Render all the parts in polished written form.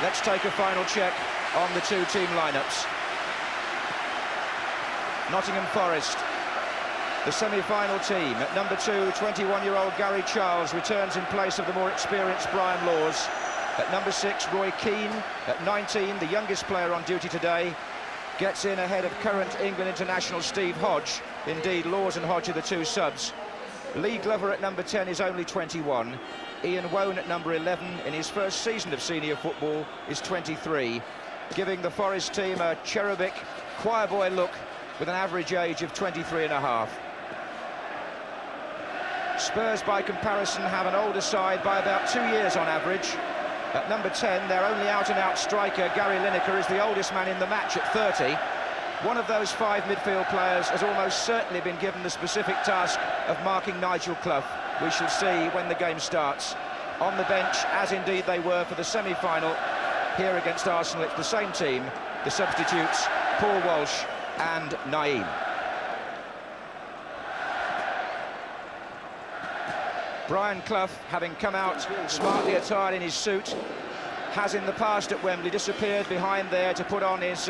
Let's take a final check on the two team lineups. Nottingham Forest, the semi-final team. At number 2, 21-year-old Gary Charles returns in place of the more experienced Brian Laws. At number 6, Roy Keane. At 19, the youngest player on duty today, gets in ahead of current England international Steve Hodge. Indeed, Laws and Hodge are the two subs. Lee Glover at number 10 is only 21. Ian Wone at number 11, in his first season of senior football, is 23, giving the Forest team a cherubic, choir boy look with an average age of 23 and a half. Spurs, by comparison, have an older side by about 2 years on average. At number 10, their only out-and-out striker, Gary Lineker, is the oldest man in the match at 30. One of those 5 midfield players has almost certainly been given the specific task of marking Nigel Clough. We shall see when the game starts. On the bench, as indeed they were for the semi-final here against Arsenal, it's the same team, the substitutes, Paul Walsh and Naeem. Brian Clough, having come out smartly attired in his suit, has in the past at Wembley disappeared behind there to put on his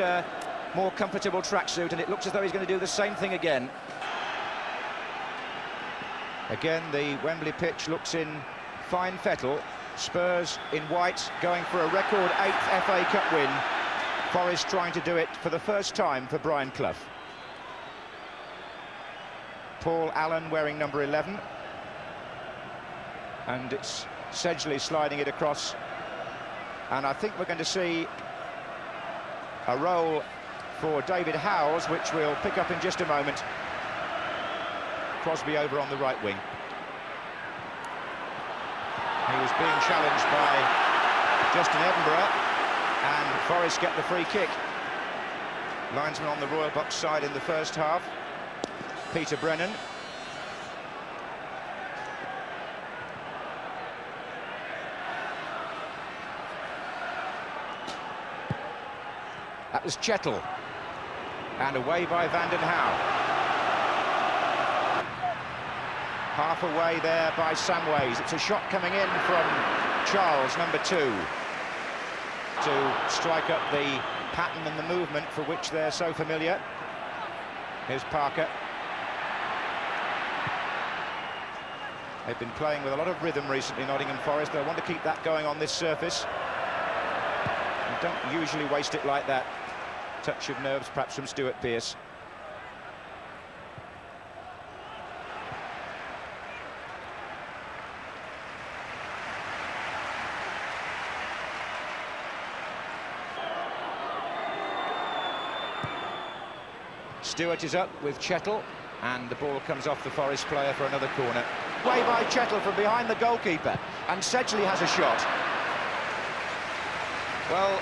more comfortable tracksuit, and it looks as though he's going to do the same thing again. Again, the Wembley pitch looks in fine fettle. Spurs in white, going for a record 8th FA Cup win. Forest trying to do it for the first time for Brian Clough. Paul Allen wearing number 11. And it's Sedgley sliding it across. And I think we're going to see a role for David Howells, which we'll pick up in just a moment. Crosby over on the right wing. He was being challenged by Justin Edinburgh, and Forest get the free kick. Linesman on the Royal Box side in the first half, Peter Brennan. That was Chettle, and away by Van den Hauwe. Half away there by Samways. It's a shot coming in from Charles, number 2, to strike up the pattern and the movement for which they're so familiar. Here's Parker. They've been playing with a lot of rhythm recently, Nottingham Forest. They want to keep that going on this surface. And don't usually waste it like that. Touch of nerves, perhaps, from Stuart Pearce. Stewart is up with Chettle, and the ball comes off the Forest player for another corner. Way by Chettle from behind the goalkeeper, and Sedgley has a shot. Well,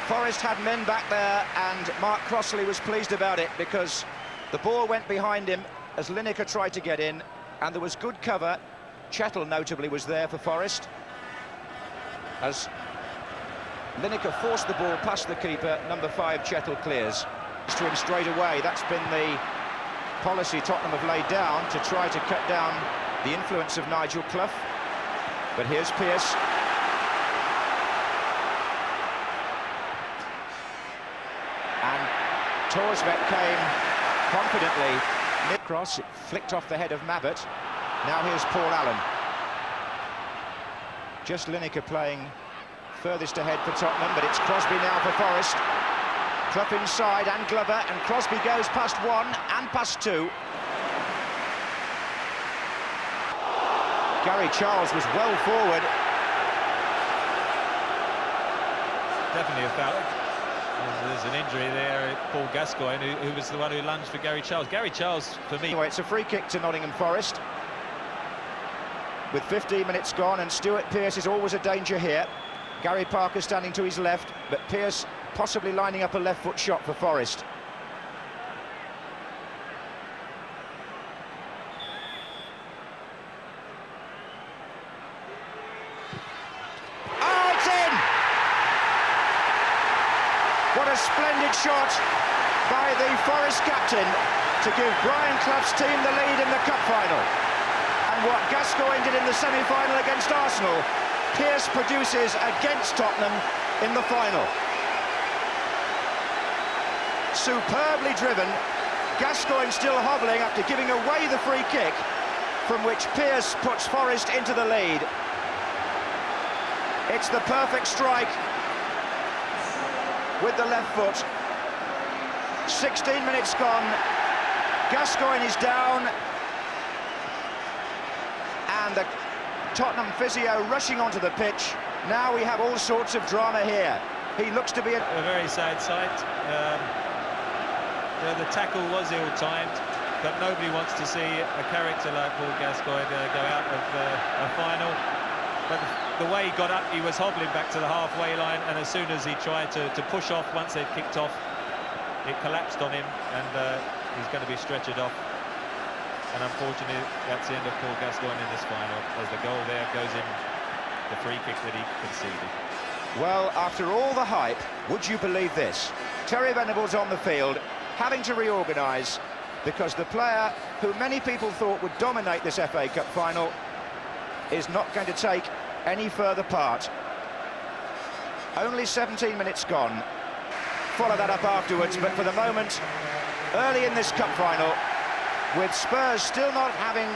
Forest had men back there, and Mark Crossley was pleased about it, because the ball went behind him as Lineker tried to get in, and there was good cover. Chettle notably was there for Forest, as Lineker forced the ball past the keeper. Number 5, Chettle, clears to him straight away. That's been the policy Tottenham have laid down to try to cut down the influence of Nigel Clough. But here's Pearce. And Torsbeck came confidently mid-cross. It flicked off the head of Mabbott. Now here's Paul Allen. Just Lineker playing furthest ahead for Tottenham, but it's Crosby now for Forest. Clough inside, and Glover, and Crosby goes past 1 and past 2. Gary Charles was well forward. Definitely a foul. There's an injury there, Paul Gascoigne, who was the one who lunged for Gary Charles. Gary Charles, for me... Anyway, it's a free kick to Nottingham Forest. With 15 minutes gone, and Stuart Pearce is always a danger here. Gary Parker standing to his left, but Pearce possibly lining up a left-foot shot for Forest. Oh, it's in! What a splendid shot by the Forest captain to give Brian Clough's team the lead in the cup final. And what Gascoigne did in the semi-final against Arsenal, Pearce produces against Tottenham in the final. Superbly driven, Gascoigne still hobbling after giving away the free kick, from which Pearce puts Forest into the lead. It's the perfect strike with the left foot. 16 minutes gone, Gascoigne is down, and the Tottenham physio rushing onto the pitch. Now we have all sorts of drama here. He looks to be a very sad sight. The tackle was ill-timed, but nobody wants to see a character like Paul Gascoigne go out of a final. But the way he got up, he was hobbling back to the halfway line, and as soon as he tried to push off once they'd kicked off, it collapsed on him, and he's going to be stretchered off. And unfortunately, that's the end of Paul Gascoigne in this final, as the goal there goes in, the free kick that he conceded. Well, after all the hype, would you believe this? Terry Venables on the field, having to reorganise, because the player who many people thought would dominate this FA Cup final is not going to take any further part. Only 17 minutes gone. Follow that up afterwards, but for the moment, early in this cup final, with Spurs still not having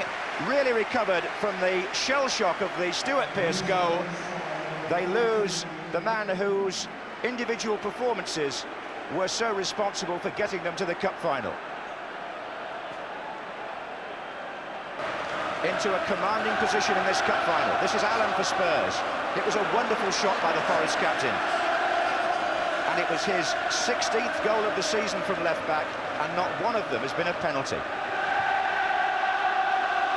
really recovered from the shell shock of the Stuart Pearce goal, they lose the man whose individual performances were so responsible for getting them to the cup final. Into a commanding position in this cup final. This is Allen for Spurs. It was a wonderful shot by the Forest captain. And it was his 16th goal of the season from left-back, and not one of them has been a penalty.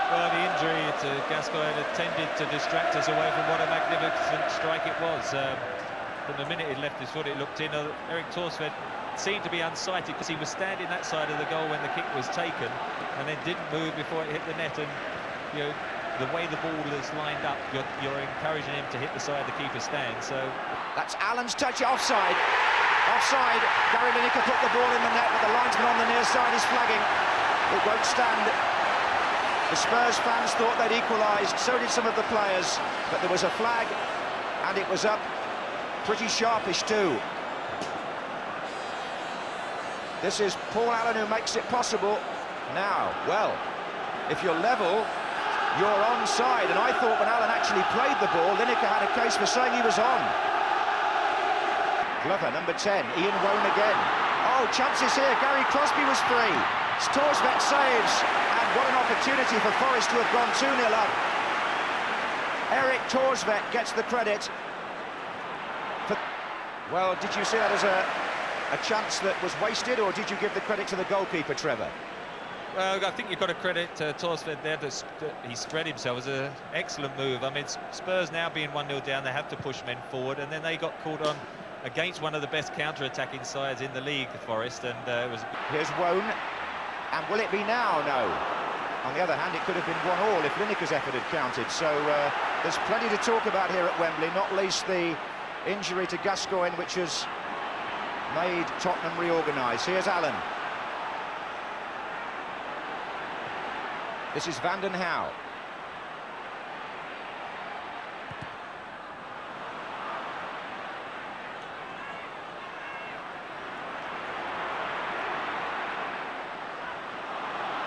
Well, the injury to Gascoigne tended to distract us away from what a magnificent strike it was. From the minute he left his foot, it looked in. Eric Torsved seemed to be unsighted because he was standing that side of the goal when the kick was taken, and then didn't move before it hit the net. And you know, the way the ball is lined up, you're encouraging him to hit the side the keeper stands. So that's Allen's touch, offside. Offside. Gary Lineker put the ball in the net, but the linesman on the near side is flagging. It won't stand. The Spurs fans thought they'd equalised, so did some of the players, but there was a flag, and it was up pretty sharpish too. This is Paul Allen who makes it possible. Now, well, if you're level, you're onside, and I thought when Allen actually played the ball, Lineker had a case for saying he was on. Glover, number 10, Ian Wone again. Oh, chances here, Gary Crosby was free. Torsved saves, and what an opportunity for Forest to have gone 2-0 up. Eric Torsved gets the credit. Well, did you see that as a chance that was wasted, or did you give the credit to the goalkeeper, Trevor? Well, I think you've got to credit Torsved there. He spread himself. It was an excellent move. I mean, Spurs now being 1-0 down, they have to push men forward, and then they got caught on against one of the best counter-attacking sides in the league, Forest, and it was... Here's Wone, and will it be now? No. On the other hand, it could have been 1-1 if Lineker's effort had counted, so there's plenty to talk about here at Wembley, not least the injury to Gascoigne, which has made Tottenham reorganise. Here's Allen. This is Van den Hauwe.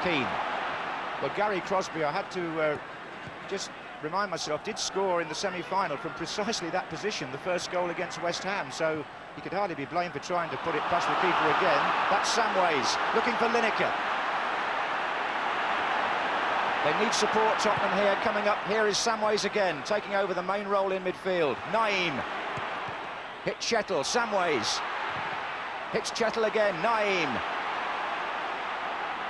Keane. Well, Gary Crosby, I had to just remind myself, did score in the semi-final from precisely that position, the first goal against West Ham, so he could hardly be blamed for trying to put it past the keeper again. That's Samways, looking for Lineker. They need support, Tottenham here, coming up. Here is Samways again, taking over the main role in midfield. Naeem. Hit Chettle, Samways. Hits Chettle again, Naeem.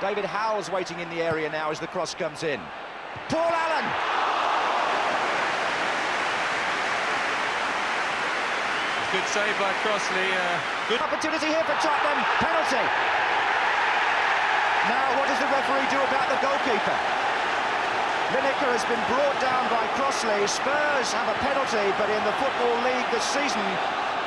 David Howell's waiting in the area now as the cross comes in. Paul Allen! Good save by Crossley. Good opportunity here for Tottenham. Penalty. Now, what does the referee do about the goalkeeper? Lineker has been brought down by Crossley. Spurs have a penalty, but in the Football League this season,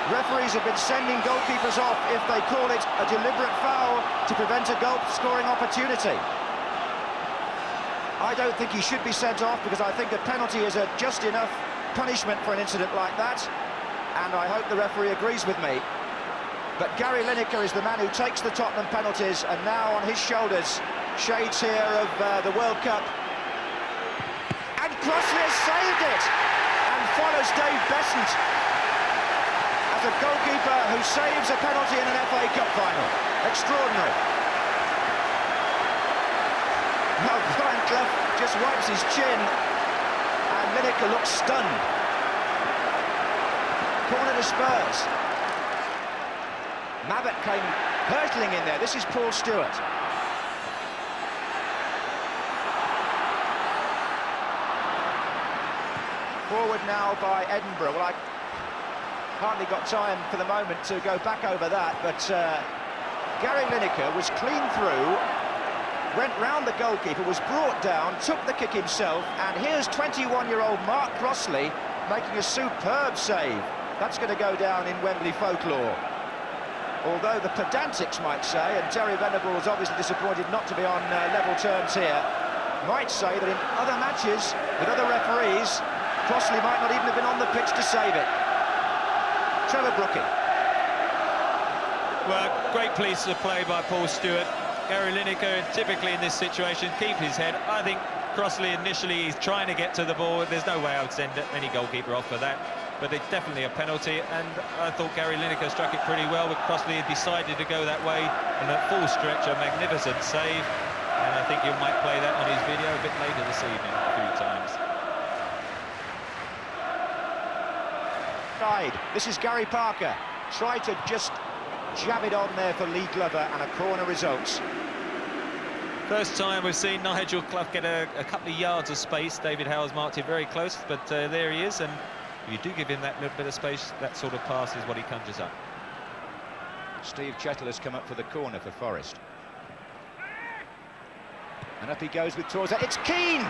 referees have been sending goalkeepers off if they call it a deliberate foul to prevent a goal-scoring opportunity. I don't think he should be sent off, because I think a penalty is just enough punishment for an incident like that, and I hope the referee agrees with me. But Gary Lineker is the man who takes the Tottenham penalties, and now on his shoulders, shades here of the World Cup. And Crossley has saved it, and follows Dave Besant as a goalkeeper who saves a penalty in an FA Cup final. Extraordinary. Now Brian Clough just wipes his chin, and Lineker looks stunned. Corner to Spurs. Mabbott came hurtling in there. This is Paul Stewart. Forward now by Edinburgh. Well, I hardly got time for the moment to go back over that, but Gary Lineker was clean through, went round the goalkeeper, was brought down, took the kick himself, and here's 21-year-old Mark Crossley making a superb save. That's going to go down in Wembley folklore. Although the pedantics might say, and Terry Venables obviously disappointed not to be on level terms here, might say that in other matches with other referees, Crossley might not even have been on the pitch to save it. Trevor Brooking. Well, great piece of play by Paul Stewart. Gary Lineker, typically in this situation, keep his head. I think Crossley initially is trying to get to the ball. There's no way I would send any goalkeeper off for that. But it's definitely a penalty, and I thought Gary Lineker struck it pretty well, but Crossley had decided to go that way, and at full stretch, a magnificent save. And I think you might play that on his video a bit later this evening, a few times. This is Gary Parker. Tried to just jab it on there for Lee Glover, and a corner results. First time we've seen Nigel Clough get a couple of yards of space. David Howe's marked him very close, but there he is, and if you do give him that little bit of space, that sort of pass is what he conjures up. Steve Chettle has come up for the corner for Forest. And up he goes with Torres. It's Keane!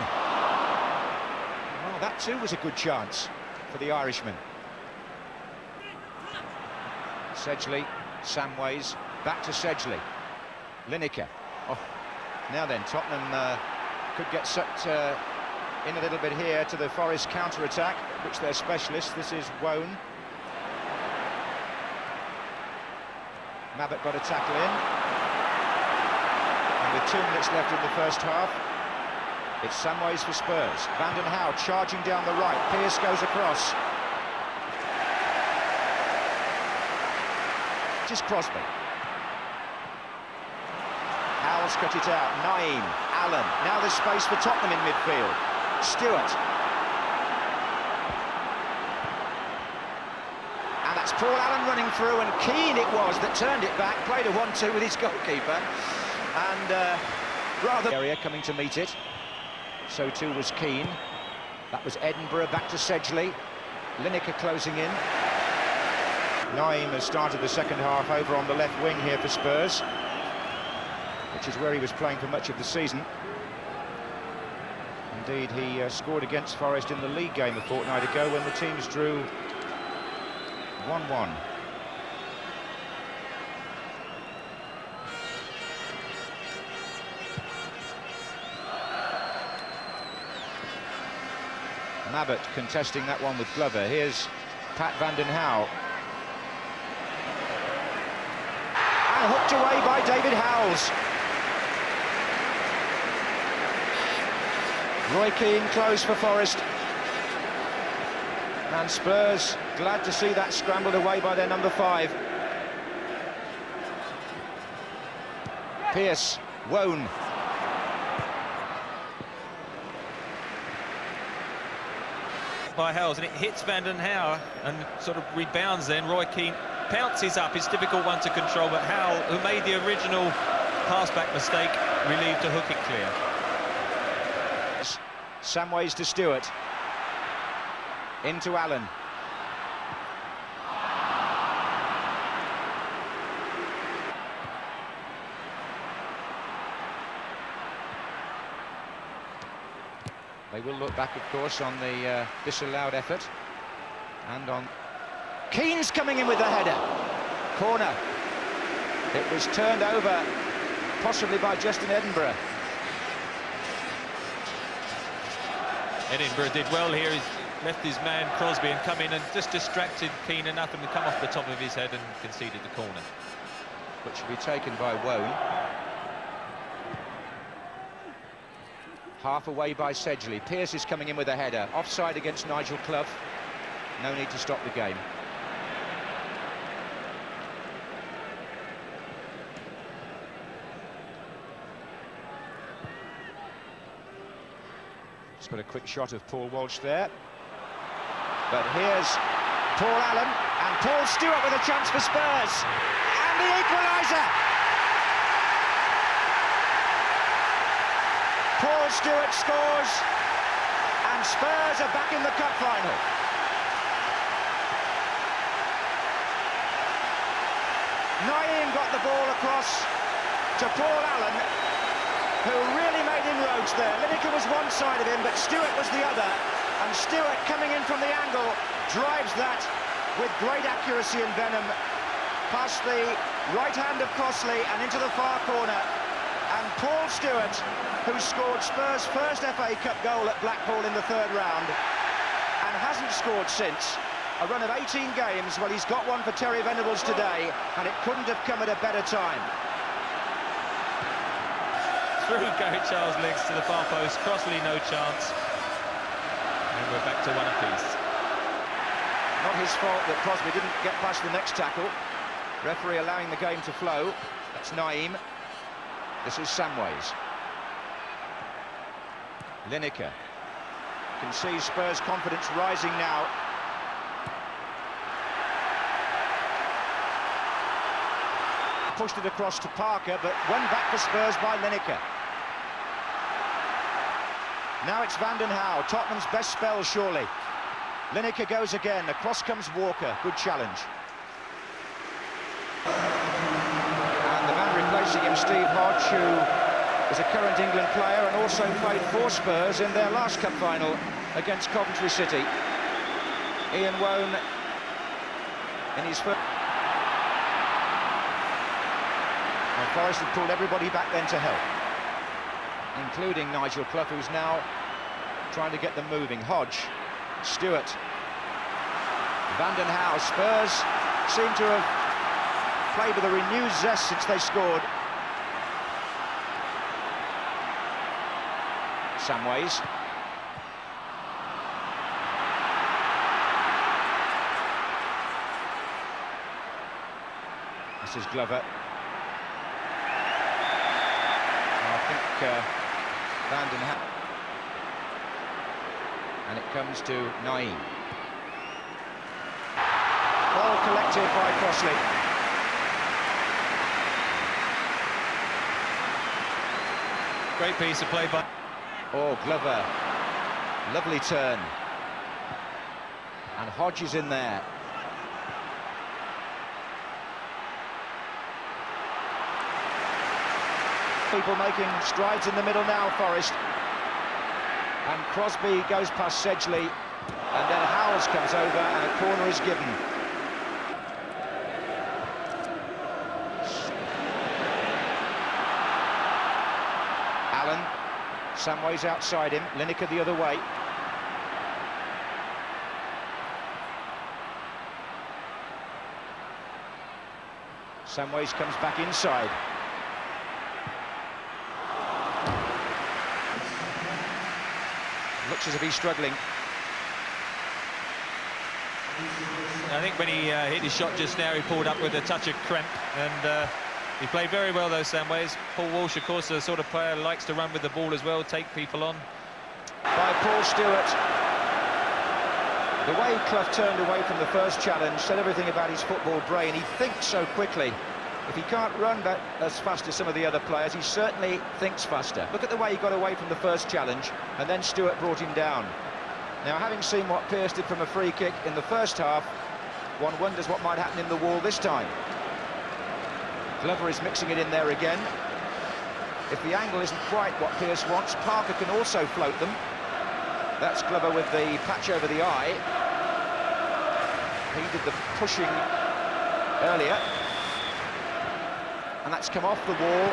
Well, that too was a good chance for the Irishman. Sedgley, Samways, back to Sedgley. Lineker. Oh, now then, Tottenham could get sucked in a little bit here to the Forest counter-attack, which they're specialists. This is Wone. Mabbott got a tackle in. And with 2 minutes left in the first half, it's Samways for Spurs. Vanden Hauwe charging down the right. Pearce goes across. Just Crosby. Howell's cut it out. Naeem, Allen. Now there's space for Tottenham in midfield. Stewart. And that's Paul Allen running through, and Keane it was that turned it back, played a 1-2 with his goalkeeper, and rather area coming to meet it. So too was Keane. That was Edinburgh, back to Sedgley. Lineker closing in. Naeem has started the second half over on the left wing here for Spurs, which is where he was playing for much of the season. Indeed, he scored against Forest in the league game a fortnight ago when the teams drew 1-1. Mabbott contesting that one with Glover. Here's Pat Vanden Hauwe. And hooked away by David Howells. Roy Keane close for Forest. And Spurs glad to see that scrambled away by their number 5. Pearce, Wone. By Howells, and it hits Vanden Hauwe and sort of rebounds then. Roy Keane pounces up. It's a difficult one to control, but Howell, who made the original pass-back mistake, relieved to hook it clear. Samways to Stewart. Into Allen. They will look back, of course, on the disallowed effort. And on... Keane's coming in with the header. Corner. It was turned over, possibly by Justin Edinburgh. Edinburgh did well here. He's left his man Crosby and come in and just distracted Keane enough and come off the top of his head and conceded the corner. Which should be taken by Wone. Half away by Sedgley. Pearce is coming in with a header. Offside against Nigel Clough. No need to stop the game. Just got a quick shot of Paul Walsh there. But here's Paul Allen and Paul Stewart with a chance for Spurs. And the equaliser! Paul Stewart scores, and Spurs are back in the cup final. Naeem got the ball across to Paul Allen, who really made inroads there. Lineker was one side of him, but Stewart was the other. And Stewart, coming in from the angle, drives that with great accuracy and venom past the right hand of Crossley and into the far corner. And Paul Stewart, who scored Spurs' first FA Cup goal at Blackpool in the third round and hasn't scored since, a run of 18 games. Well, he's got one for Terry Venables today, and it couldn't have come at a better time. Through Gary Charles' legs to the far post, Crossley no chance. And we're back to one apiece. Not his fault that Crosby didn't get past the next tackle. Referee allowing the game to flow. That's Naeem. This is Samways. Lineker. Can see Spurs' confidence rising now. Pushed it across to Parker, but won back for Spurs by Lineker. Now it's Van den Hauwe, Tottenham's best spell, surely. Lineker goes again, across comes Walker, good challenge. And the man replacing him, Steve Hodge, who is a current England player and also played for Spurs in their last cup final against Coventry City. Ian Wone in his first... And Forrest had pulled everybody back then to help, including Nigel Clough, who's now trying to get them moving. Hodge, Stewart, Van den Hauwe. Spurs seem to have played with a renewed zest since they scored. Samways. This is Glover. I think Van den Hauwe. And it comes to Naeem. Ball collected by Crossley. Great piece of play by... Oh, Glover. Lovely turn. And Hodge is in there. People making strides in the middle now, Forrest. And Crosby goes past Sedgley, and then Howells comes over and a corner is given. Allen, Samways outside him, Lineker the other way. Samways comes back inside. Looks as if he's struggling. I think when he hit his shot just now, he pulled up with a touch of cramp, and he played very well, though, Samways. Paul Walsh, of course, the sort of player who likes to run with the ball as well, take people on. By Paul Stewart. The way Clough turned away from the first challenge said everything about his football brain. He thinks so quickly. If he can't run as fast as some of the other players, he certainly thinks faster. Look at the way he got away from the first challenge, and then Stewart brought him down. Now, having seen what Pearce did from a free kick in the first half, one wonders what might happen in the wall this time. Glover is mixing it in there again. If the angle isn't quite what Pearce wants, Parker can also float them. That's Glover with the patch over the eye. He did the pushing earlier. And that's come off the wall.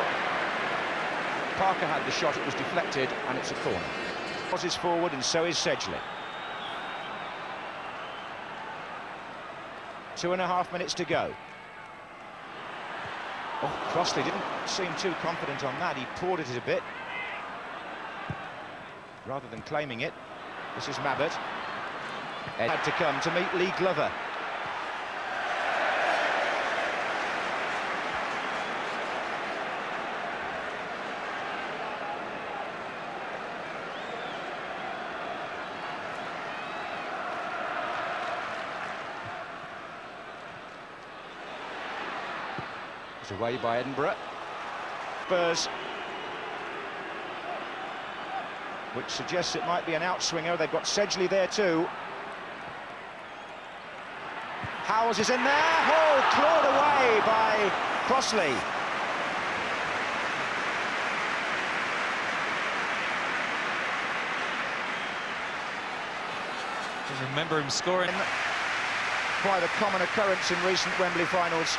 Parker had the shot, it was deflected, and it's a corner. Crosses forward, and so is Sedgley. 2.5 minutes to go. Oh, Crossley didn't seem too confident on that. He poured it a bit, rather than claiming it. This is Mabbott. Ed had to come to meet Lee Glover. Away by Edinburgh. Spurs, which suggests it might be an outswinger. They've got Sedgley there too. Howes is in there. Oh, clawed away by Crossley. Just remember him scoring. Quite a common occurrence in recent Wembley finals.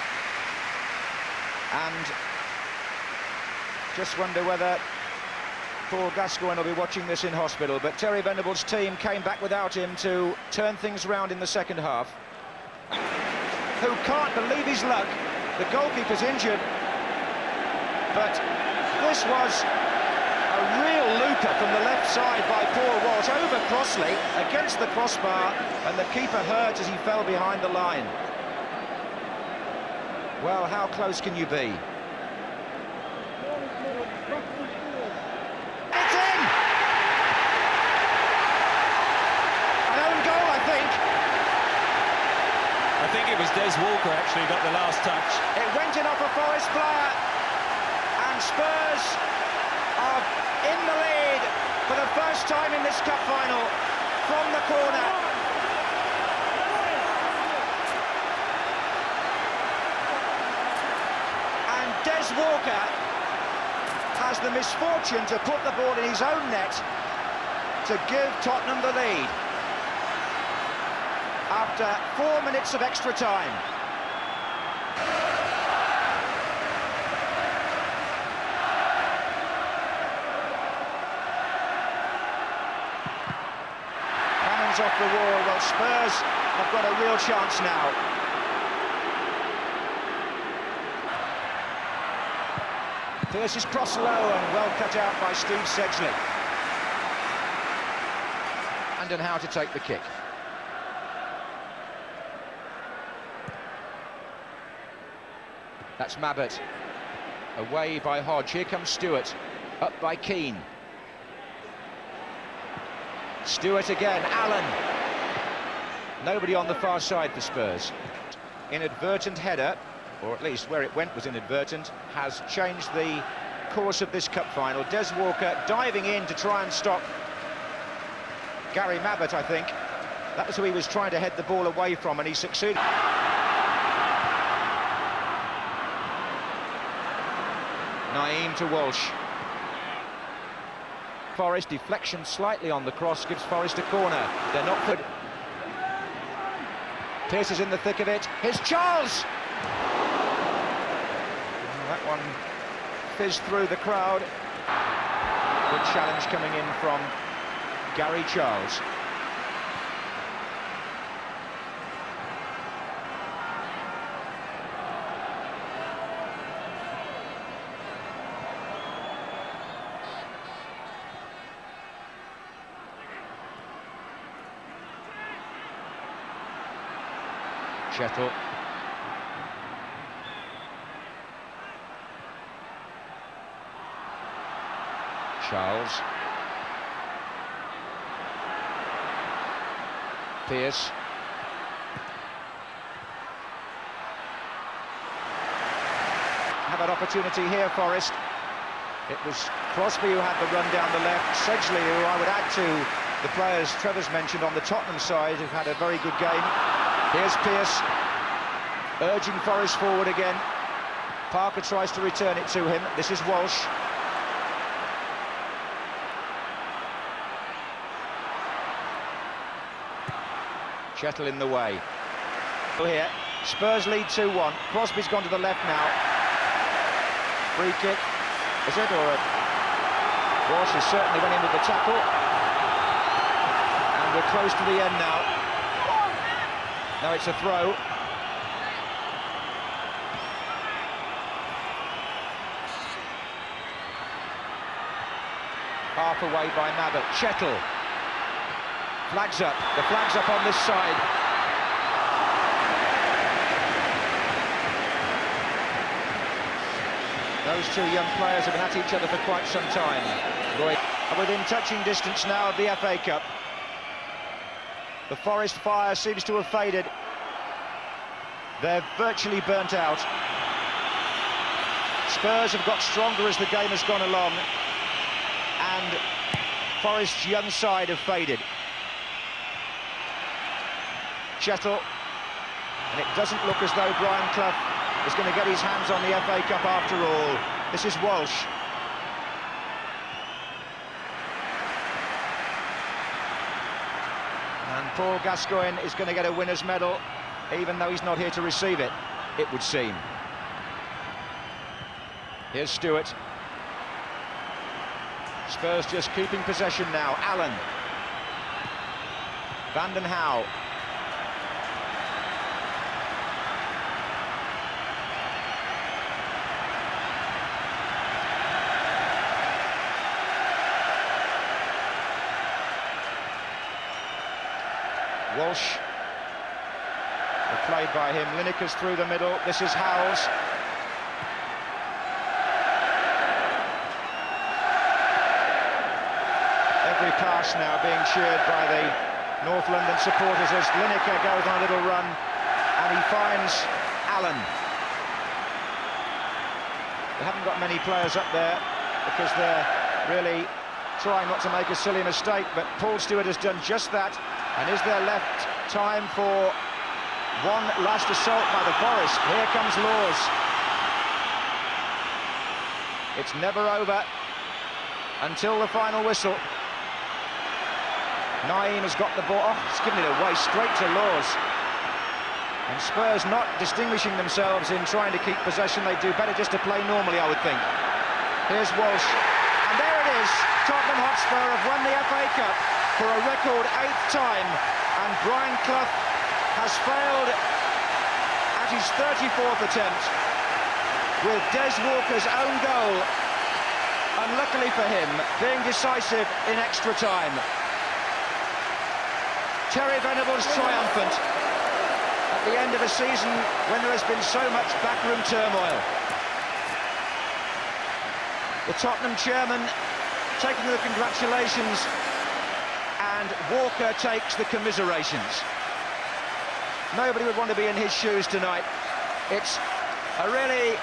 And just wonder whether Paul Gascoigne will be watching this in hospital. But Terry Venables' team came back without him to turn things round in the second half. Who can't believe his luck. The goalkeeper's injured. But this was a real looper from the left side by Paul Walsh over Crossley against the crossbar, and the keeper hurt as he fell behind the line. Well, how close can you be? It's in! An own goal, I think. I think it was Des Walker actually got the last touch. It went in off a Forest player, and Spurs are in the lead for the first time in this cup final from the corner. Des Walker has the misfortune to put the ball in his own net to give Tottenham the lead after 4 minutes of extra time. Cannons off the wall. Well, Spurs have got a real chance now. Pearce is cross low and well cut out by Steve Sedgley. And how to take the kick. That's Mabbott. Away by Hodge. Here comes Stewart. Up by Keane. Stewart again. Allen. Nobody on the far side for Spurs. Inadvertent header, or at least where it went was inadvertent, has changed the course of this cup final. Des Walker diving in to try and stop Gary Mabbott, I think. That was who he was trying to head the ball away from, and he succeeded. Naeem to Walsh. Forest deflection slightly on the cross, gives Forest a corner. They're not good. Pearce is in the thick of it. Here's Charles! That one fizzed through the crowd. Good challenge coming in from Gary Charles. Chettle. Charles. Pearce. Have an opportunity here, Forest. It was Crosby who had the run down the left. Sedgley, who I would add to the players Trevor's mentioned on the Tottenham side, who've had a very good game. Here's Pearce, urging Forest forward again. Parker tries to return it to him. This is Walsh. Chettle in the way. Here, Spurs lead 2-1. Crosby's gone to the left now. Free kick, is it, or a... Walsh has certainly went in with the tackle. And we're close to the end now. Now it's a throw. half away by Mabbutt. Chettle. Flags up. The flag's up on this side. Those two young players have been at each other for quite some time. Roy are within touching distance now of the FA Cup. The Forest fire seems to have faded. They're virtually burnt out. Spurs have got stronger as the game has gone along, and Forest's young side have faded. Chettle, and it doesn't look as though Brian Clough is going to get his hands on the FA Cup after all. This is Walsh. And Paul Gascoigne is going to get a winner's medal, even though he's not here to receive it, it would seem. Here's Stewart. Spurs just keeping possession now. Allen. Van den Hauwe. Walsh, played by him. Lineker's through the middle. This is Howells. Every pass now being cheered by the North London supporters as Lineker goes on a little run and he finds Allen. They haven't got many players up there because they're really trying not to make a silly mistake, but Paul Stewart has done just that. And is there left time for one last assault by the Forest? Here comes Laws. It's never over until the final whistle. Naeem has got the ball. Oh, he's given it away straight to Laws. And Spurs not distinguishing themselves in trying to keep possession. They do better just to play normally, I would think. Here's Walsh. And there it is. Tottenham Hotspur have won the FA Cup for a record 8th time, and Brian Clough has failed at his 34th attempt with Des Walker's own goal, unluckily for him, being decisive in extra time. Terry Venables triumphant at the end of a season when there has been so much backroom turmoil. The Tottenham chairman taking the congratulations, and Walker takes the commiserations. Nobody would want to be in his shoes tonight. It's a really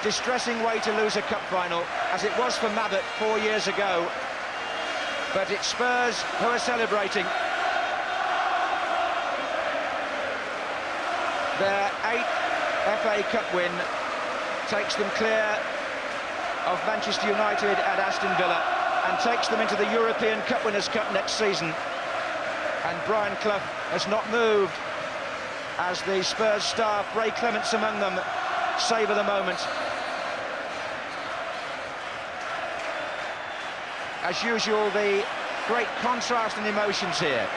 distressing way to lose a cup final, as it was for Mabbutt 4 years ago. But it's Spurs who are celebrating. Their 8th FA Cup win takes them clear of Manchester United at Aston Villa and takes them into the European Cup Winners' Cup next season. And Brian Clough has not moved as the Spurs staff, Ray Clements among them, savour the moment. As usual, the great contrast in emotions here.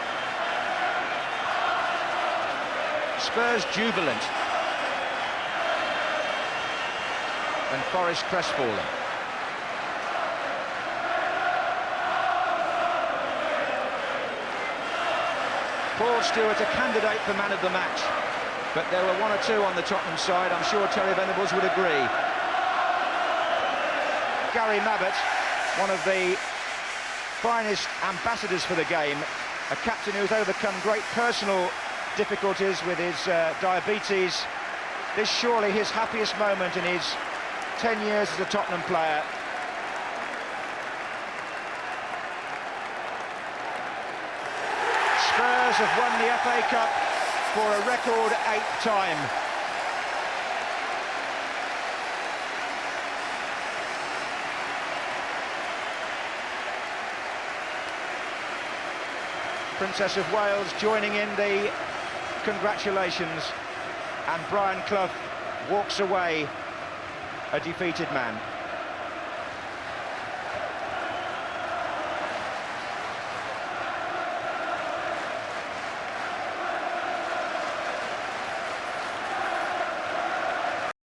Spurs jubilant and Forest crestfallen. Paul Stewart a candidate for man of the match, but there were one or two on the Tottenham side. I'm sure Terry Venables would agree. Gary Mabbutt, one of the finest ambassadors for the game, a captain who's overcome great personal difficulties with his diabetes. This surely his happiest moment in his 10 years as a Tottenham player. Spurs have won the FA Cup for a record 8th time. Princess of Wales joining in the congratulations, and Brian Clough walks away a defeated man.